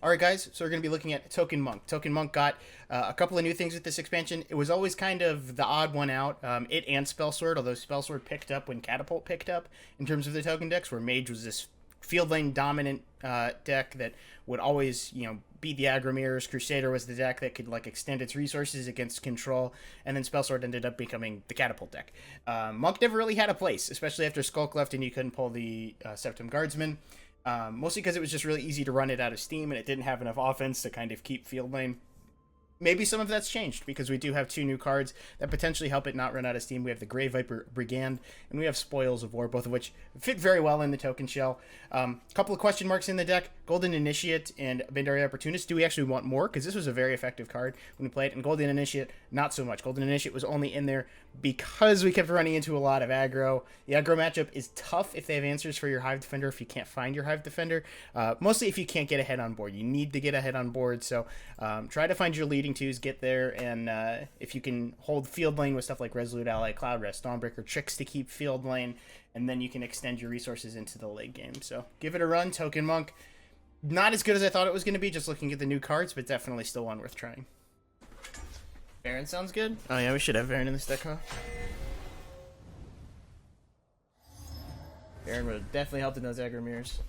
Alright guys, so we're going to be looking at Token Monk. Token Monk got a couple of new things with this expansion. It was always kind of the odd one out. It and Spell Sword, although Spell Sword picked up when Catapult picked up in terms of the token decks, where Mage was this field lane dominant deck that would always, beat the aggro mirrors. Crusader was the deck that could extend its resources against control, and then Spell Sword ended up becoming the Catapult deck. Monk never really had a place, especially after Skulk left and you couldn't pull the Septum Guardsman. Mostly because it was just really easy to run it out of Steam and it didn't have enough offense to kind of keep field lane. Maybe some of that's changed because we do have two new cards that potentially help it not run out of steam. We have the Grey Viper Brigand and we have Spoils of War, both of which fit very well in the token shell. A couple of question marks in the deck: Golden Initiate and Bendari Opportunist. Do we actually want more? Because this was a very effective card when we played it, and Golden Initiate, not so much. Golden Initiate was only in there because we kept running into a lot of aggro. The aggro matchup is tough if they have answers for your Hive Defender, if you can't find your Hive Defender. Mostly if you can't get ahead on board. You need to get ahead on board, so try to find your leading twos, get there, and if you can hold field lane with stuff like Resolute Ally, Cloud Rest, Dawnbreaker, tricks to keep field lane, and then you can extend your resources into the late game. So give it a run, Token Monk. Not as good as I thought it was going to be, just looking at the new cards, but definitely still one worth trying. Baron sounds good. Oh yeah, we should have Baron in this deck, huh? Baron would have definitely helped in those aggro mirrors.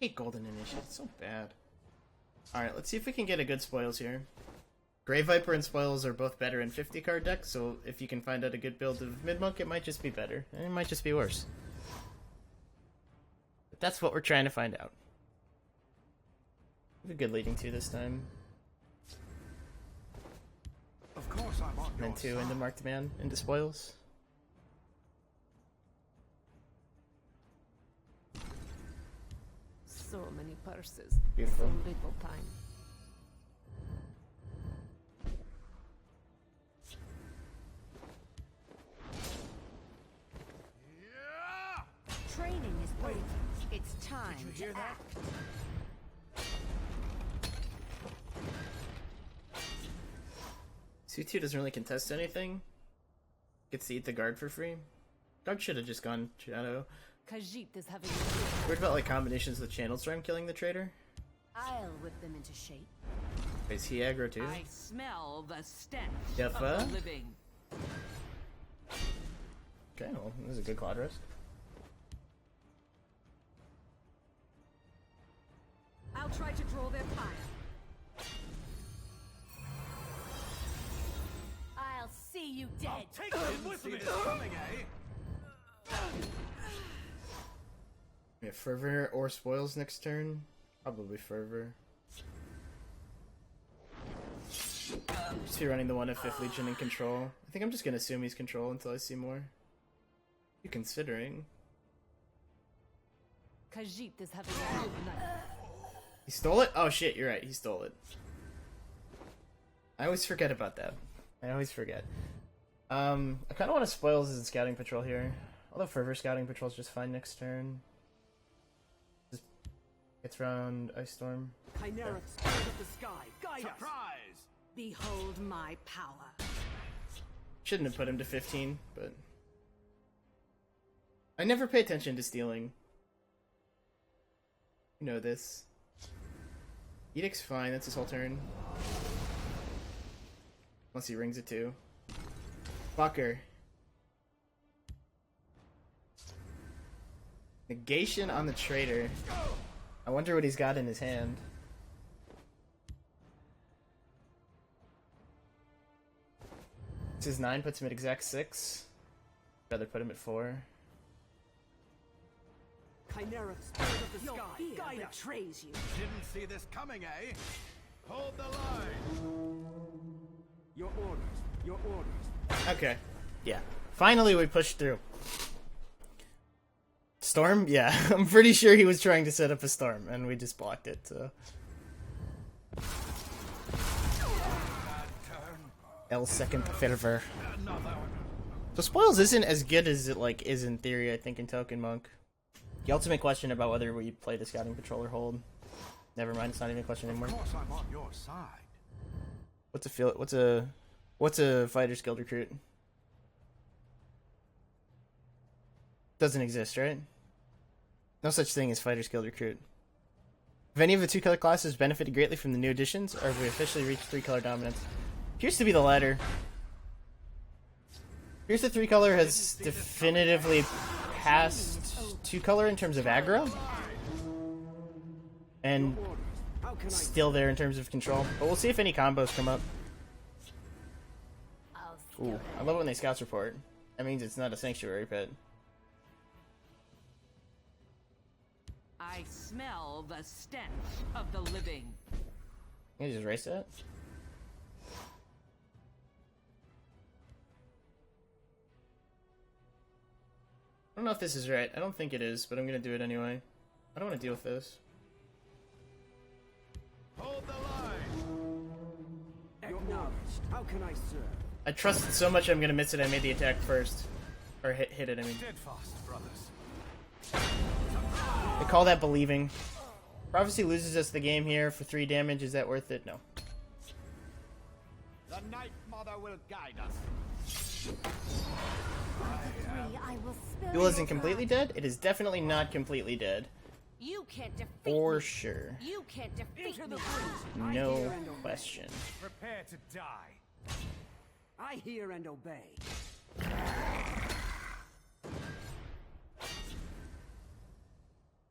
I hate Golden Initiate, it's so bad. Alright, let's see if we can get a good Spoils here. Grey Viper and Spoils are both better in 50 card decks, so if you can find out a good build of Mid-Monk, it might just be better. And it might just be worse. But that's what we're trying to find out. We have a good leading two this time. Of course I'm on And then two into Marked Man, into Spoils. So many purses. Beautiful. So little time. Training is over. It's time Did you hear to that? act. C2 doesn't really contest anything. Gets to eat the guard for free. Guard should have just gone Shadow. Khajiit is having Weird about combinations with Channel Storm killing the trader. I'll whip them into shape. Is he aggro too? I smell the stench Jaffa? of the living. Okay, well, this is a good Cloud Rest. I'll try to draw their fire. I'll see you dead. Take him with me. Coming, eh? We have Fervor or Spoils next turn. Probably Fervor. Just be running the one of 5th Legion in control. I think I'm just gonna assume he's control until I see more. You considering? Khajiit is having a good night. He stole it? Oh shit, you're right, he stole it. I always forget about that. I always forget. I kinda want to Spoils as a Scouting Patrol here. Although Fervor Scouting Patrol is just fine next turn. Just gets around Ice Storm. Chimera, spirit of the sky, guide us. Surprise! Behold my power. Shouldn't have put him to 15, but... I never pay attention to stealing. You know this. Edict's fine, that's his whole turn. Unless he rings it too. Fucker. Negation on the traitor. I wonder what he's got in his hand. This is 9, puts him at exact 6. Rather put him at 4. Chimera, spirit of the Your sky, fear guide us. betrays you. Didn't see this coming, eh? Hold the line. Your orders, your orders. Okay. Yeah. Finally we pushed through. Storm? Yeah. I'm pretty sure he was trying to set up a storm, and we just blocked it, so... Bad turn. L second Fervor. Another. So Spoils isn't as good as it is in theory, I think, in Token Monk. The ultimate question about whether we play the Scouting Patrol or hold. Never mind, it's not even a question anymore. Of course I'm on your side. What's a Fighter's Guild recruit? Doesn't exist, right? No such thing as fighter skilled recruit. Have any of the 2-color classes benefited greatly from the new additions, or have we officially reached 3-color dominance? Appears to be the latter. Here's the 3-color has definitively passed 2-color in terms of aggro, and How can I still there in terms of control. But we'll see if any combos come up. Ooh, I love it when they scouts report. That means it's not a sanctuary pit. I smell the stench of the living. Can you just erase that? I don't know if this is right. I don't think it is, but I'm gonna do it anyway. I don't want to deal with this. Hold the line. Acknowledged. How can I serve? I trusted so much I'm gonna miss it. I made the attack first, or hit it. I mean, Steadfast, brothers. they call that believing. Prophecy loses us the game here for 3 damage. Is that worth it? No. The Night Mother will guide us. I will spare Duel your isn't completely blood. dead. It is definitely not completely dead, You can't defeat for me. sure. You can't defeat me. No question. Prepare to die. I hear and obey.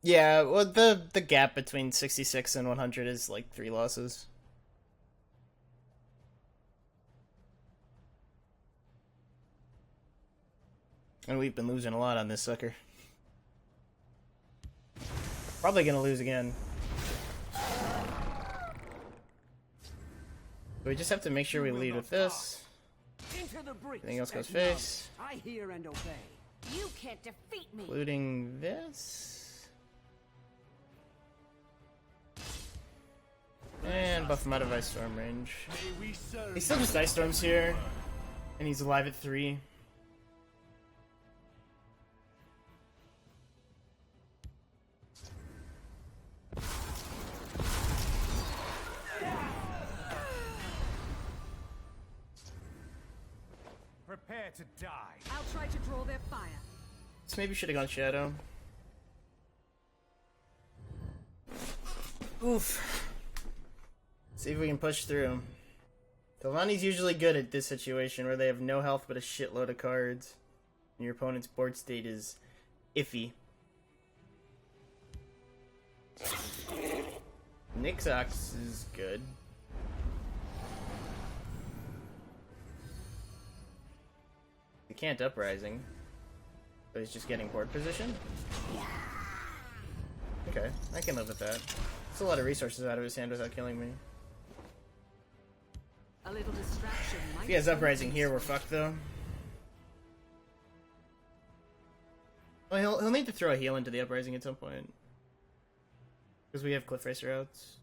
Yeah, well, the gap between 66 and 100 is like 3 losses. And we've been losing a lot on this sucker. Probably gonna lose again. So we just have to make sure we lead with this. Into the breach. Everything else goes Acknowledged. face. I hear and obey. You can't defeat me. Including this. And buff him out of Ice Storm range. May we serve. He's still just Ice Storms here. And he's alive at 3. Prepare to die. I'll try to draw their fire. So maybe should have gone Shadow. Oof. See if we can push through. Telvanni's usually good at this situation where they have no health but a shitload of cards. And your opponent's board state is iffy. Nixox is good. He can't Uprising. But he's just getting board position? Okay, I can live with that. It's a lot of resources out of his hand without killing me. A little distraction might If he has Uprising here, we're fucked though. Well, he'll need to throw a heal into the Uprising at some point. Because we have Cliff Racer outs.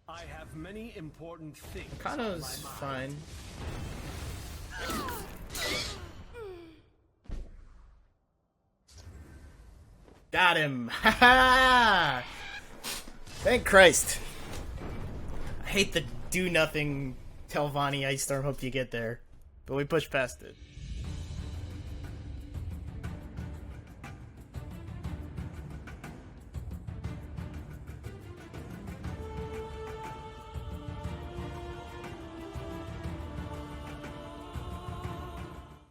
I have many important things. Kano's fine. Got him! Ha Thank Christ. I hate the do-nothing Telvanni Ice Storm, hope you get there. But we pushed past it.